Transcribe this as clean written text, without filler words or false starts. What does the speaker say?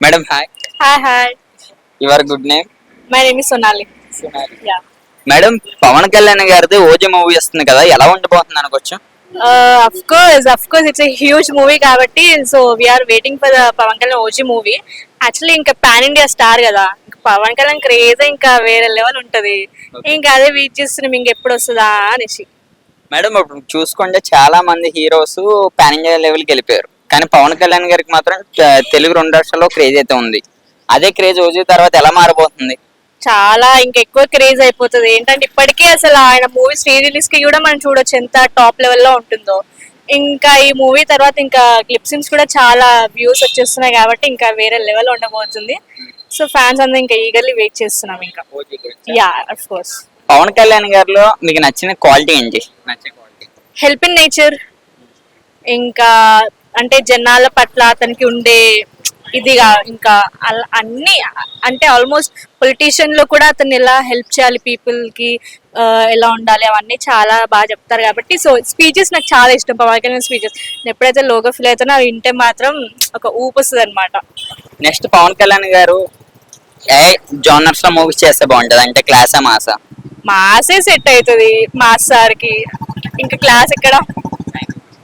Madam, hi. Hi, hi. Your good name? My name is Sonali. Sonali. Yeah. Madam Pawan Kalyan గారిది OG movie వస్తుంది కదా, ఎలా ఉండబోతుంది అనుకోవచ్చు? Of course, it's a huge movie కాబట్టి so we are waiting for the Pawan Kalyan OG movie. Actually ఇంకా pan India star కదా, ఇంకా పవన్ కళ్యాణ్ క్రేజ్ ఇంకా వేరే లెవెల్ ఉంటది. ఇంకా అదే వెయిట్ చేస్తున్నాం ఇంకెప్పుడు వస్తుందా అనేసి. మేడం ఇప్పుడు చూసుకుంటే చాలా మంది హీరోస్ పాన్ ఇండియా లెవెల్కి వెళ్ళిపోయారు, కానీ పవన్ కళ్యాణ్ గారికి మాత్రం తెలుగు రెండు రాష్ట్రాల్లో క్రేజ్ అయితే ఉంది. అదే క్రేజ్ ఓజీ తర్వాత ఎలా మారబోతుంది? చాలా ఇంకా ఎక్కువ క్రేజ్ అయిపోతుంది. ఏంటంటే ఇప్పటికే అసలు ఆయన మూవీస్ రీ రిలీజ్ కి కూడా మనం చూడొచ్చు ఎంత టాప్ లెవెల్లో ఉంటుందో. ఇంకా ఈ మూవీ తర్వాత ఇంకా క్లిప్సింగ్స్ కూడా చాలా వ్యూస్ వచ్చేస్తున్నాయి కాబట్టి ఇంకా వేరే లెవెల్ ఉండబోతుంది. సో ఫ్యాన్స్ అందరూ ఇంకా ఈగర్లీ వెయిట్ చేస్తున్నాం ఇంకా. Yeah, of course. Pawan Kalyan గారిలో మీకు నచ్చిన క్వాలిటీ ఏంటి? నచ్చే క్వాలిటీ హెల్ప్ ఇన్ నేచర్, ఇంకా అంటే జనాల పట్ల అతనికి ఉండే ఇదిగా ఇంకా అన్ని అంటే ఆల్మోస్ట్ పొలిటీషియన్ లో కూడా అతను ఎలా హెల్ప్ చేయాలి పీపుల్ కి, ఎలా ఉండాలి అవన్నీ చాలా బాగా చెప్తారు కాబట్టి. సో స్పీచెస్ నాకు చాలా ఇష్టం పవన్ కళ్యాణ్ స్పీచెస్. నేను ఎప్పుడైతే లోగో ఫీల్ అవుతానో అవి వింటే మాత్రం ఒక ఊపు వస్తుంది అనమాట. నెక్స్ట్ పవన్ కళ్యాణ్ గారు ఏ జానర్స్ లో మూవీస్ చేస్తే బాగుంటది, అంటే క్లాసా మాసా? మాసే సెట్ అవుతుంది మాస్ సార్ కి, ఇంకా క్లాస్ ఎక్కడ.